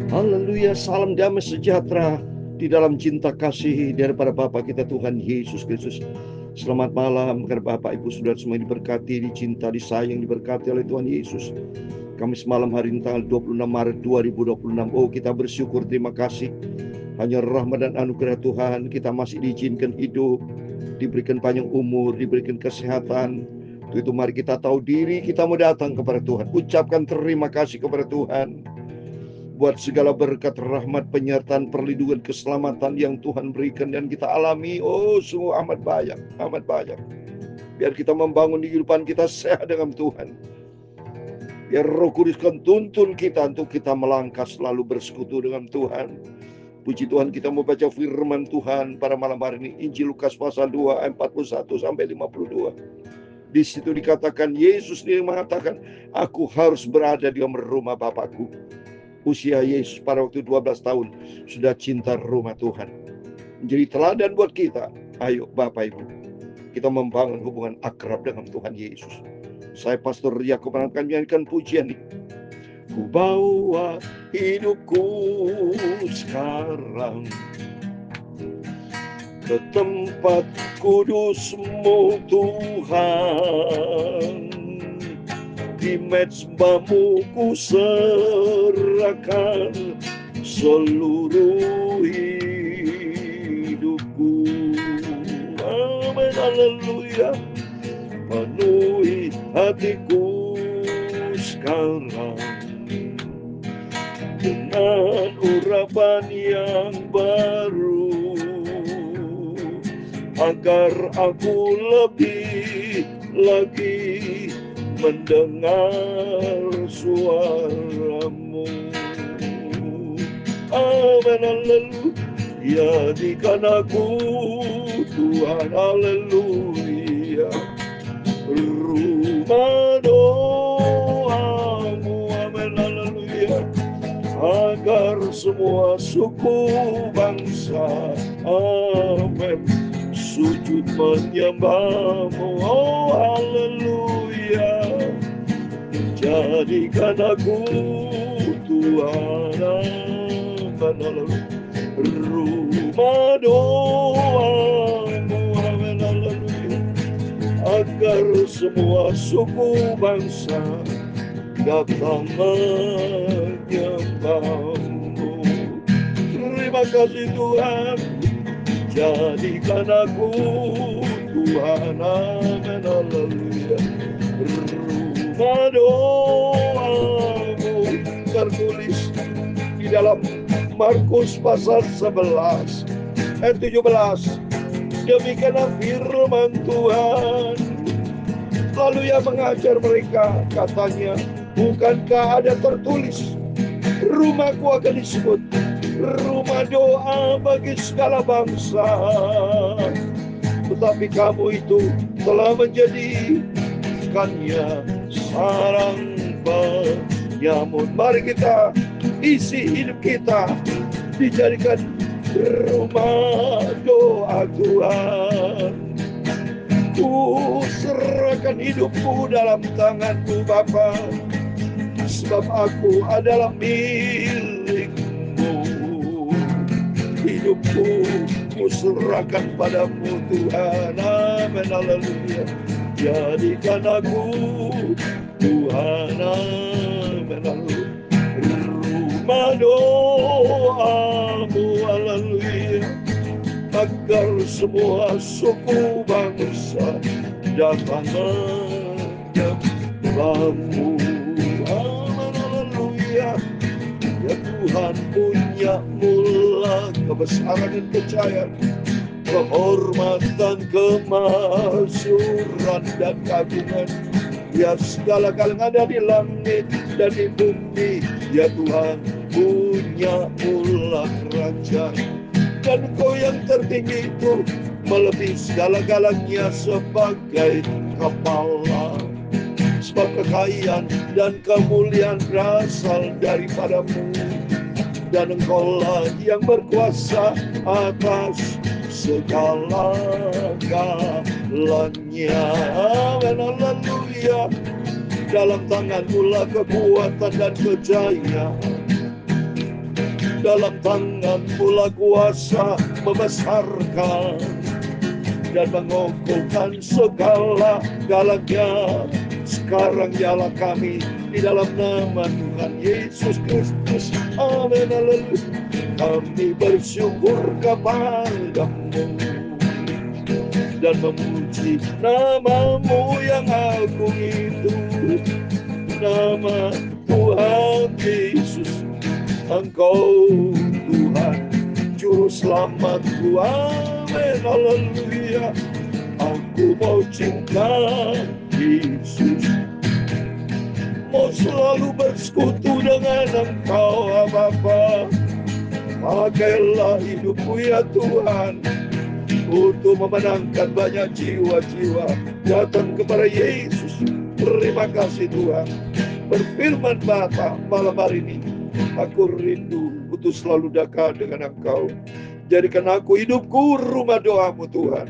Haleluya, salam damai sejahtera di dalam cinta kasih daripada Bapa kita Tuhan Yesus Kristus. Selamat malam kepada Bapak Ibu Saudara semua yang diberkati, dicinta, disayang, diberkati oleh Tuhan Yesus. Kamis malam hari ini tanggal 26 Maret 2026. Oh, kita bersyukur, terima kasih. Hanya rahmat dan anugerah Tuhan kita masih diizinkan hidup, diberikan panjang umur, diberikan kesehatan. Untuk itu mari kita tahu diri, kita mau datang kepada Tuhan, ucapkan terima kasih kepada Tuhan buat segala berkat, rahmat, penyertaan, perlindungan, keselamatan yang Tuhan berikan dan kita alami. Oh, sungguh amat banyak, amat banyak. Biar kita membangun kehidupan kita sehat dengan Tuhan. Biar Roh Kudus tuntun kita untuk kita melangkah selalu bersekutu dengan Tuhan. Puji Tuhan, kita mau baca firman Tuhan pada malam hari ini, Injil Lukas pasal 2 ayat 41 sampai 52. Di situ dikatakan, Yesus sendiri mengatakan, aku harus berada di rumah Bapakku. Usia Yesus pada waktu 12 tahun sudah cinta rumah Tuhan. Menjadi teladan buat kita. Ayo Bapak Ibu, kita membangun hubungan akrab dengan Tuhan Yesus. Saya Pastor Yakob akan menyanyikan pujian ini. Ku bawa hidupku sekarang ke tempat kudus-Mu Tuhan. Di mezbamu ku serahkan seluruh hidupku. Amin, haleluya. Penuhi hatiku sekarang dengan urapan yang baru, agar aku lebih lagi mendengar suara-Mu. Amin, haleluya. Jadikan aku Tuhan, haleluya, rumah doa-Mu. Amin, haleluya. Agar semua suku bangsa, amin, sujud menyembah-Mu. Oh, haleluya. Jadikan aku Tuhan, rumah doa-Mu, amin, haleluya. Agar semua suku bangsa datang menyembah-Mu. Terima kasih Tuhan. Jadikan aku Tuhan, amin, haleluya, rumah doa-Mu. Tertulis di dalam Markus pasal 11 ayat 17. Demikianlah firman Tuhan. Lalu Ia mengajar mereka, katanya, bukankah ada tertulis, rumahku akan disebut rumah doa bagi segala bangsa, tetapi kamu itu telah menjadikannya sarang penyamun. Mari kita isi hidup kita dijadikan rumah doa Tuhan. Ku serahkan hidupku dalam tangan-Mu Bapa, sebab aku adalah milik-Mu. Hidupku ku serahkan padamu Tuhan, amin, haleluya. Jadikan aku Tuhan, amin, haleluya, rumah doa-Mu, haleluya. Agar semua suku bangsa datang menyembah-Mu. Amin, haleluya. Ya Tuhan, punya-Mu lah kebesaran dan kejayaan, kehormatan, kemasyuran dan keagungan. Ya segala-galanya ada di langit dan di bumi. Ya Tuhan, punya-Mu lah kerajaan. Dan Engkau yang tertinggi itu melebihi segala-galanya sebagai kepala. Sebab kekayaan dan kemuliaan berasal daripada-Mu, dan Engkau-lah yang berkuasa atas segala-galanya. Amin, haleluya. Dalam tangan-Mu lah kekuatan dan kejayaan. dalam tangan-Mu lah kuasa membesarkan dan mengokohkan segala galanya. Sekarang nyala kami di dalam nama Tuhan Yesus Kristus. Amin. Haleluya. Kami bersyukur kepada-Mu dan memuji nama-Mu yang agung itu, nama Tuhan Yesus. Engkau Tuhan Juru Selamatku. Amin. Haleluya. Aku mau cinta Yesus, mau selalu bersekutu dengan Engkau Bapa. Pakailah hidupku ya Tuhan, untuk memenangkan banyak jiwa-jiwa datang kepada Yesus. Terima kasih Tuhan. Berfirman Bapa malam hari ini, aku rindu untuk selalu dekat dengan Engkau. Jadikan aku hidupku rumah doa-Mu Tuhan,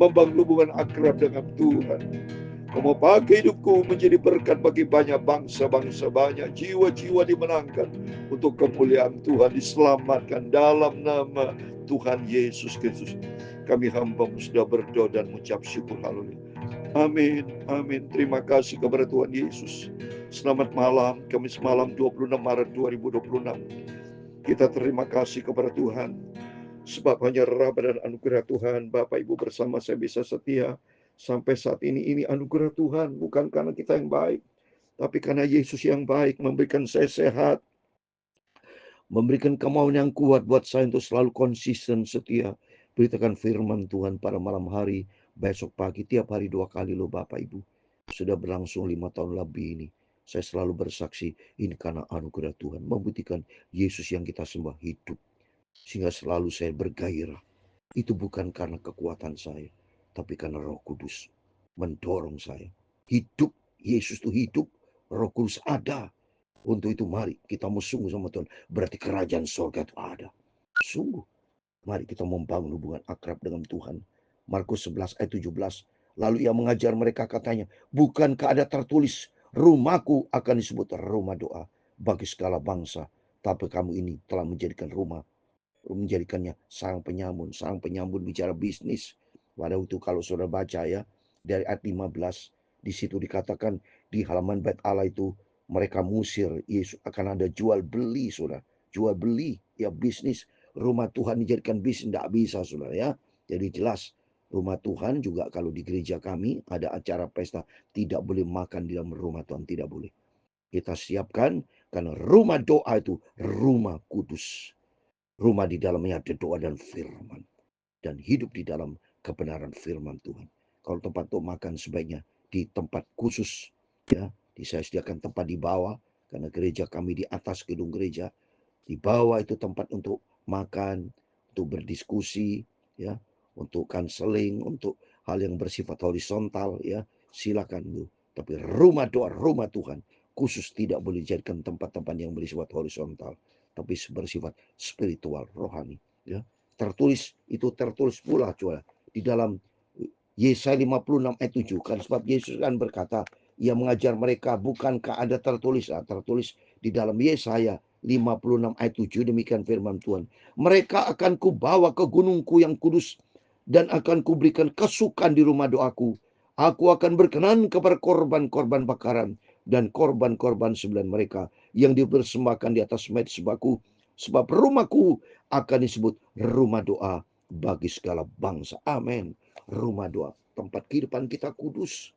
membangun hubungan akrab dengan Tuhan. Kau mau pakai hidupku menjadi berkat bagi banyak bangsa-bangsa, banyak jiwa-jiwa dimenangkan untuk kemuliaan Tuhan, diselamatkan dalam nama Tuhan Yesus Kristus. Kami hamba-Mu sudah berdoa dan mengucap syukur. Haleluya. Amin. Amin. Terima kasih kepada Tuhan Yesus. Selamat malam, Kamis malam 26 Maret 2026. Kita terima kasih kepada Tuhan, sebab hanya rahmat dan anugerah Tuhan, Bapak Ibu bersama saya bisa setia sampai saat ini. Ini anugerah Tuhan, bukan karena kita yang baik, tapi karena Yesus yang baik memberikan saya sehat, memberikan kemauan yang kuat buat saya untuk selalu konsisten setia beritakan firman Tuhan pada malam hari, besok pagi, tiap hari 2 kali loh Bapak Ibu. Sudah berlangsung 5 tahun lebih ini. Saya selalu bersaksi, ini karena anugerah Tuhan, membuktikan Yesus yang kita sembah hidup. Sehingga selalu saya bergairah. Itu bukan karena kekuatan saya, tapi karena Roh Kudus mendorong saya. Hidup, Yesus itu hidup, Roh Kudus ada. Untuk itu mari kita mau sungguh sama Tuhan. Berarti kerajaan surga itu ada. Sungguh. Mari kita membangun hubungan akrab dengan Tuhan. Markus 11 ayat 17. Lalu ia mengajar mereka katanya, bukankah ada tertulis, rumahku akan disebut rumah doa bagi segala bangsa. Tapi kamu ini telah menjadikannya sang penyambun. Sang penyambun bicara bisnis. Pada itu kalau saudara baca ya, dari ayat 15, di situ dikatakan di halaman bait Allah itu mereka musir Yesus, akan ada jual beli, saudara. Jual beli, ya bisnis. Rumah Tuhan dijadikan bisnis, tidak bisa, saudara ya. Jadi jelas, rumah Tuhan juga kalau di gereja kami ada acara pesta, tidak boleh makan di dalam rumah Tuhan, tidak boleh. Kita siapkan, karena rumah doa itu rumah kudus. Rumah di dalamnya ada doa dan firman. Dan hidup di dalam kebenaran firman Tuhan. Kalau tempat untuk makan sebaiknya di tempat khusus. Ya, saya sediakan tempat di bawah. Karena gereja kami di atas gedung gereja. Di bawah itu tempat untuk makan, untuk berdiskusi, ya, untuk kanseling, untuk hal yang bersifat horizontal, ya, silakan itu. Tapi rumah doa, rumah Tuhan, khusus tidak boleh dijadikan tempat-tempat yang bersifat horizontal, tapi bersifat spiritual, rohani. Ya. Tertulis pula coba di dalam Yesaya 56 ayat 7. Kan sebab Yesus kan berkata, ia mengajar mereka, bukankah ada tertulis di dalam Yesaya 56 ayat 7, demikian firman Tuhan. Mereka akan kubawa ke gunungku yang kudus dan akan kuberikan kesukaan di rumah doaku. Aku akan berkenan kepada korban-korban bakaran dan korban-korban sembilan mereka yang dipersembahkan di atas mezbahku. Sebab rumahku akan disebut rumah doa bagi segala bangsa. Amin. Rumah doa, tempat kehidupan kita kudus.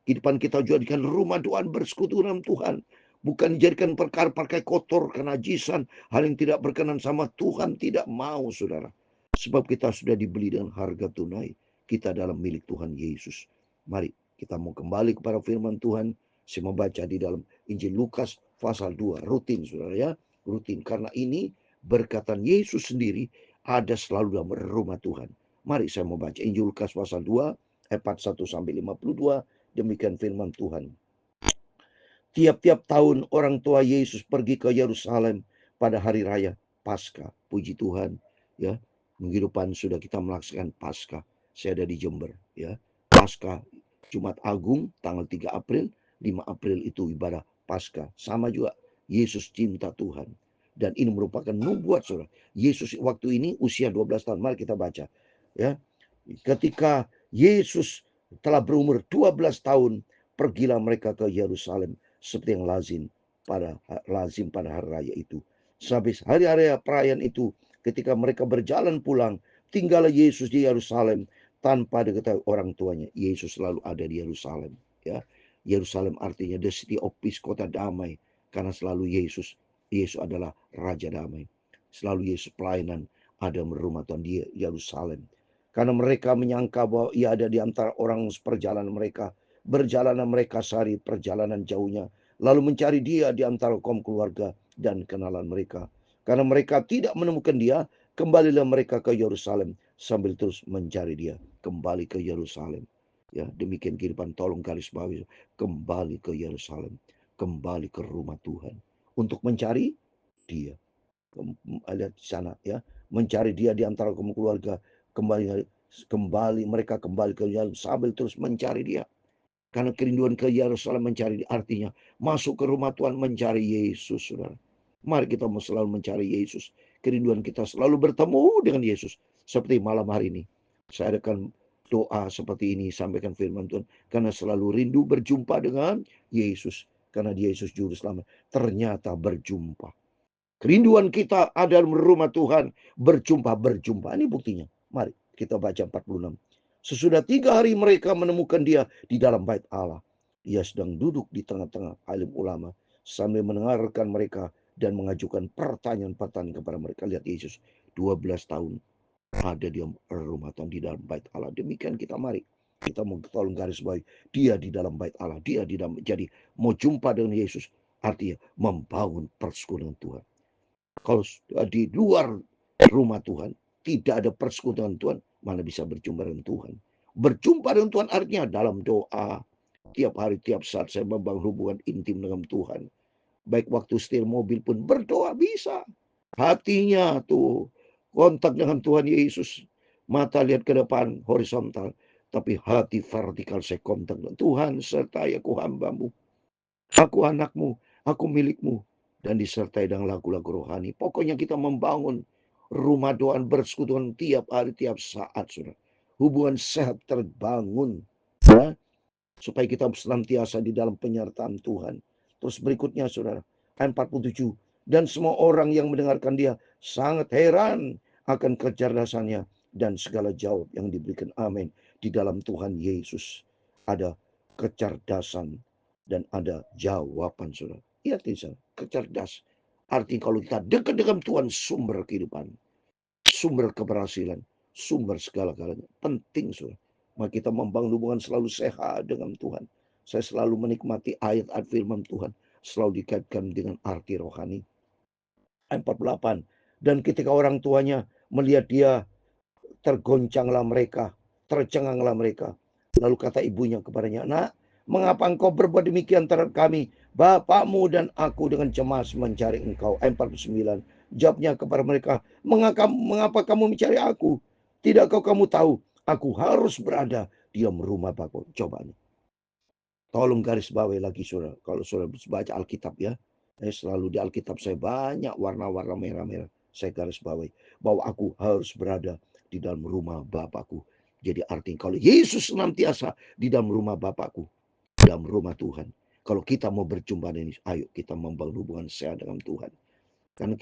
Kehidupan kita jadikan rumah doa bersekutu dengan Tuhan. Bukan dijadikan perkara-perkara kotor, kenajisan, hal yang tidak berkenan sama Tuhan. Tidak mau, saudara. Sebab kita sudah dibeli dengan harga tunai. Kita dalam milik Tuhan Yesus. Mari kita mau kembali kepada firman Tuhan. Saya membaca di dalam Injil Lukas pasal 2. Rutin, saudara ya. Rutin. Karena ini berkatan Yesus sendiri ada selalu dalam rumah Tuhan. Mari saya membaca Injil Lukas pasal 2. Ayat 41-52. Demikian firman Tuhan. Tiap-tiap tahun orang tua Yesus pergi ke Yerusalem pada hari raya Paskah. Puji Tuhan, ya. Minggu depan sudah kita melaksanakan Paskah. Saya ada di Jember, ya. Paskah Jumat Agung tanggal 3 April, 5 April itu ibadah Paskah. Sama juga Yesus cinta Tuhan. Dan ini merupakan nubuat, saudara. Yesus waktu ini usia 12 tahun. Mari kita baca. Ya, ketika Yesus telah berumur 12 tahun, pergilah mereka ke Yerusalem seperti yang lazim pada hari raya itu. Sehabis hari raya perayaan itu, ketika mereka berjalan pulang, tinggallah Yesus di Yerusalem tanpa diketahui orang tuanya. Yesus selalu ada di Yerusalem. Ya, Yerusalem artinya the city of peace, kota damai, karena selalu Yesus adalah Raja Damai. Selalu Yesus pelayanan ada di rumah Tuhan di Yerusalem. Karena mereka menyangka bahwa ia ada di antara orang perjalanan mereka. Berjalanan mereka sehari perjalanan jauhnya. Lalu mencari dia di antara kaum keluarga dan kenalan mereka. Karena mereka tidak menemukan dia, kembalilah mereka ke Yerusalem sambil terus mencari dia. Kembali ke Yerusalem. Ya, demikian kehidupan, tolong garis bawahi. Kembali ke Yerusalem. Kembali ke rumah Tuhan. Untuk mencari dia. Lihat di sana, ya, mencari dia di antara kaum keluarga. Kembali mereka kembali ke Yerusalem sambil terus mencari dia. Karena kerinduan ke Yerusalem mencari, artinya masuk ke rumah Tuhan mencari Yesus, saudara. Mari kita selalu mencari Yesus. Kerinduan kita selalu bertemu dengan Yesus. Seperti malam hari ini. Saya akan doa seperti ini, sampaikan firman Tuhan. Karena selalu rindu berjumpa dengan Yesus. Karena Yesus juru selamat. Ternyata berjumpa. Kerinduan kita ada dalam rumah Tuhan. Berjumpa. Ini buktinya. Mari kita baca 46. Sesudah 3 hari mereka menemukan dia di dalam bait Allah. Ia sedang duduk di tengah-tengah alim ulama sambil mendengarkan mereka dan mengajukan pertanyaan-pertanyaan kepada mereka. Lihat Yesus 12 tahun ada di rumah Tuhan di dalam bait Allah. Demikian kita mari. Kita mau tolong garis bawahi. Dia di dalam bait Allah. Dia di dalam. Jadi mau jumpa dengan Yesus artinya membangun persekutuan Tuhan. Kalau di luar rumah Tuhan tidak ada persekutuan Tuhan, mana bisa berjumpa dengan Tuhan. Berjumpa dengan Tuhan artinya dalam doa. Tiap hari, tiap saat saya membangun hubungan intim dengan Tuhan. Baik waktu setir mobil pun berdoa bisa. Hatinya tuh kontak dengan Tuhan Yesus. Mata lihat ke depan horizontal. Tapi hati vertikal saya kontak dengan Tuhan. Sertai aku hambamu. Aku anakmu. Aku milikmu. Dan disertai dengan lagu-lagu rohani. Pokoknya kita membangun rumah doa bersekutuan tiap hari, tiap saat, saudara. Hubungan sehat terbangun, ya, supaya kita senantiasa di dalam penyertaan Tuhan. Terus berikutnya, saudara, ayat 47. Dan semua orang yang mendengarkan dia sangat heran akan kecerdasannya dan segala jawab yang diberikan. Amin. Di dalam Tuhan Yesus ada kecerdasan dan ada jawaban, saudara. Iya, tidak kecerdas. Artinya kalau kita dekat dengan Tuhan, sumber kehidupan, sumber keberhasilan, sumber segala-galanya. Penting, saudara. Maka kita membangun hubungan selalu sehat dengan Tuhan. Saya selalu menikmati ayat-ayat firman Tuhan. Selalu dikaitkan dengan arti rohani. Ayat 48. Dan ketika orang tuanya melihat dia, tergoncanglah mereka, tercenganglah mereka. Lalu kata ibunya kepadanya, nak, mengapa engkau berbuat demikian terhadap kami? Bapakmu dan aku dengan cemas mencari engkau. Ayat 49. Jawabnya kepada mereka, mengapa kamu mencari aku? Tidakkah kamu tahu, aku harus berada di dalam rumah Bapa? Coba nih. Tolong garis bawahi lagi, saudara. Kalau saudara baca Alkitab, ya. Selalu di Alkitab saya banyak warna-warna merah-merah. Saya garis bawahi bahwa aku harus berada di dalam rumah Bapakku. Jadi artinya kalau Yesus senantiasa di dalam rumah Bapakku, dalam rumah Tuhan. Kalau kita mau berjumpa dengan Yesus, ayo kita membangun hubungan sehat dengan Tuhan. Karena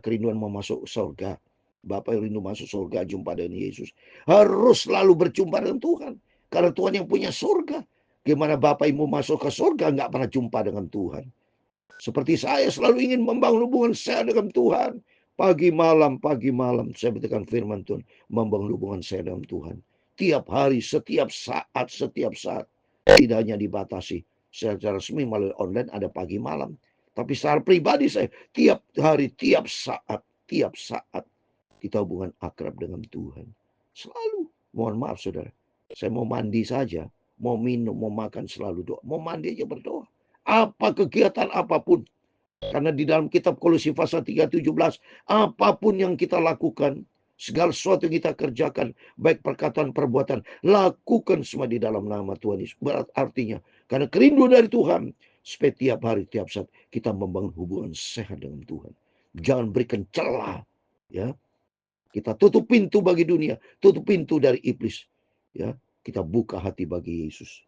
kerinduan mau masuk surga. Bapak yang rindu masuk surga, jumpa dengan Yesus. Harus selalu berjumpa dengan Tuhan. Karena Tuhan yang punya surga. Gimana Bapak mau masuk ke surga, nggak pernah jumpa dengan Tuhan. Seperti saya selalu ingin membangun hubungan saya dengan Tuhan. Pagi malam, saya beritakan firman Tuhan. Membangun hubungan saya dengan Tuhan. Tiap hari, setiap saat. Tidak hanya dibatasi. Secara resmi melalui online ada pagi malam. Tapi secara pribadi saya, tiap hari, tiap saat. Kita hubungan akrab dengan Tuhan. Selalu. Mohon maaf, saudara. Saya mau mandi saja. Mau minum, mau makan, selalu doa. Mau mandi aja berdoa. Apa kegiatan apapun. Karena di dalam kitab Kolose pasal 3:17, apapun yang kita lakukan, segala sesuatu yang kita kerjakan, baik perkataan, perbuatan, lakukan semua di dalam nama Tuhan Yesus. Artinya, karena kerinduan dari Tuhan, supaya tiap hari, tiap saat, kita membangun hubungan sehat dengan Tuhan. Jangan berikan celah, ya. Kita tutup pintu bagi dunia, tutup pintu dari iblis, ya. Kita buka hati bagi Yesus.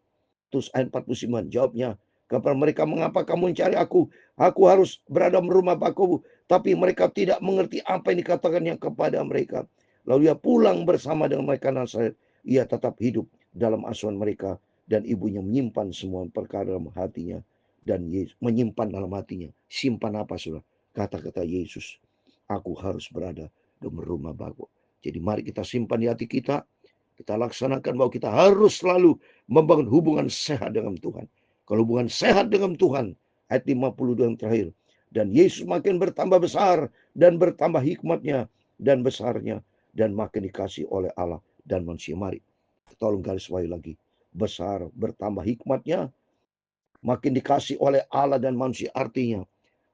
Terus ayat 49 jawabnya, kepada mereka, mengapa kamu mencari aku? Aku harus berada di rumah Bapakku. Tapi mereka tidak mengerti apa yang dikatakannya kepada mereka. Lalu ia pulang bersama dengan mereka Nazaret. Ia tetap hidup dalam asuhan mereka. Dan ibunya menyimpan semua perkara dalam hatinya. Dan Yesus menyimpan dalam hatinya. Simpan apa, saudara? Kata-kata Yesus. Aku harus berada dalam rumah Bapa. Jadi mari kita simpan di hati kita. Kita laksanakan bahwa kita harus selalu membangun hubungan sehat dengan Tuhan. Kalau hubungan sehat dengan Tuhan, ayat 52 yang terakhir. Dan Yesus makin bertambah besar dan bertambah hikmatnya dan besarnya dan makin dikasih oleh Allah dan manusia. Mari, tolong garis bawahi lagi. Besar, bertambah hikmatnya, makin dikasih oleh Allah dan manusia. Artinya,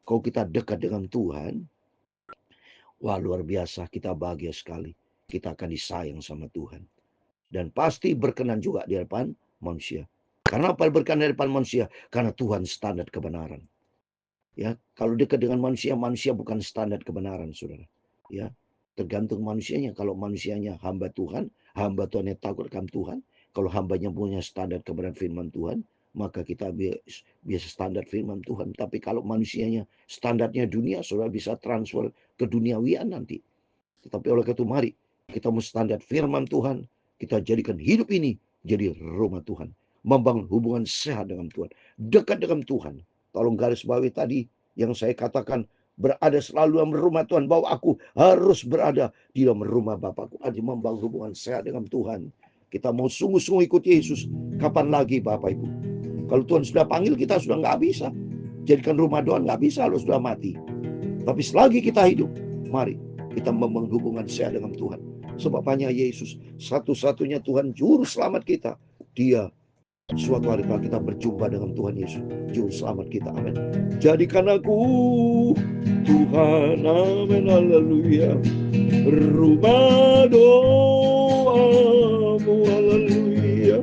kalau kita dekat dengan Tuhan, wah luar biasa, kita bahagia sekali. Kita akan disayang sama Tuhan. Dan pasti berkenan juga di hadapan manusia. Karena apa berkenan di hadapan manusia? Karena Tuhan standar kebenaran. Ya, kalau dekat dengan manusia, manusia bukan standar kebenaran, saudara. Ya, tergantung manusianya. Kalau manusianya hamba Tuhan yang takut akan Tuhan. Kalau hambanya punya standar kebenaran firman Tuhan, maka kita biasa standar firman Tuhan. Tapi kalau manusianya standarnya dunia, saudara bisa transfer ke duniawian nanti. Tetapi oleh karena itu mari kita mau standar firman Tuhan. Kita jadikan hidup ini jadi rumah Tuhan. Membangun hubungan sehat dengan Tuhan. Dekat dengan Tuhan. Tolong garis bawahi tadi yang saya katakan. Berada selalu dalam rumah Tuhan. Bahwa aku harus berada di dalam rumah Bapakku. Arti membangun hubungan sehat dengan Tuhan. Kita mau sungguh-sungguh ikut Yesus. Kapan lagi Bapak Ibu? Kalau Tuhan sudah panggil kita sudah nggak bisa. Jadikan rumah doang nggak bisa kalau sudah mati. Tapi selagi kita hidup, mari kita membangun hubungan sehat dengan Tuhan. Sebab hanya Yesus satu-satunya Tuhan juru selamat kita. Dia suatu hari kalau kita berjumpa dengan Tuhan Yesus, juru selamat kita. Amin. Jadikan aku Tuhan, amin, haleluya, rumah doamu, haleluya,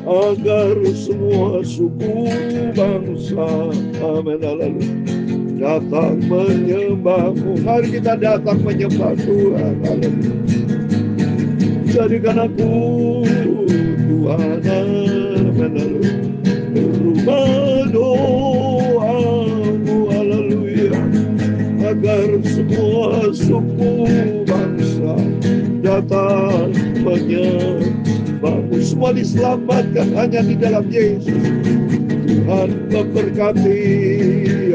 agar semua suku bangsa, amin, haleluya, datang menyembahmu. Mari kita datang menyembah Tuhan. Haleluya. Jadikan aku Tuhan, haleluya, rumah doamu, haleluya, agar semua suku bangsa datang menyembahmu. Semua diselamatkan hanya di dalam Yesus. Tuhan memberkati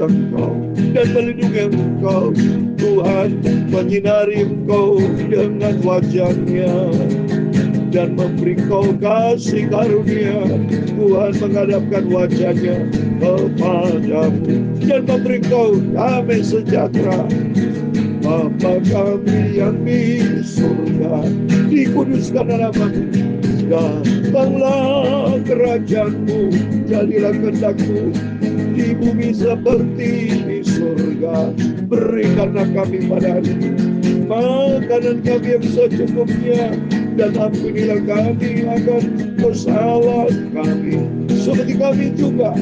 engkau dan melindungi engkau. Tuhan menyinari engkau dengan wajah-Nya dan memberi engkau kasih karunia. Tuhan menghadapkan wajah-Nya kepadamu dan memberi engkau damai sejahtera. Bapa kami yang di surga, dikuduskan namamu. Datanglah kerajaan-Mu, jadilah kehendak-Mu di bumi seperti di surga. Berikanlah kami pada hari ini makanan kami yang secukupnya, dan ampunilah kami akan kesalahan kami, seperti kami juga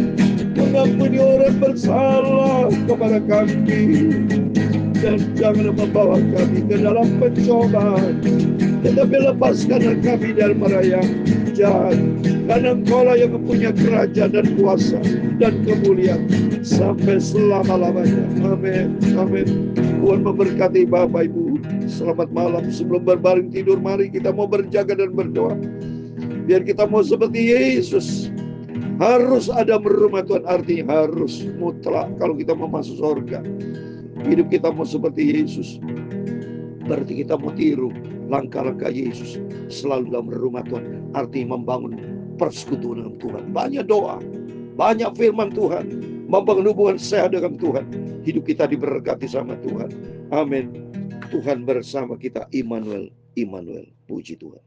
mengampuni orang bersalah kepada kami. Dan jangan membawa kami ke dalam pencobaan, tetapi lepaskanlah kami dari mara yang jahat. Karena Engkau-lah yang mempunyai kerajaan dan kuasa dan kemuliaan sampai selama-lamanya. Amin. Amin. Tuhan memberkati Bapak Ibu. Selamat malam. Sebelum berbaring tidur, mari kita mau berjaga dan berdoa. Biar kita mau seperti Yesus. Harus ada rumah Tuhan, artinya harus mutlak kalau kita mau masuk surga. Hidup kita mau seperti Yesus, berarti kita mau tiru langkah-langkah Yesus. Selalu dalam rumah Tuhan, artinya membangun persekutuan dengan Tuhan. Banyak doa, banyak firman Tuhan, membangun hubungan sehat dengan Tuhan. Hidup kita diberkati sama Tuhan. Amin. Tuhan bersama kita, Immanuel, Immanuel. Puji Tuhan.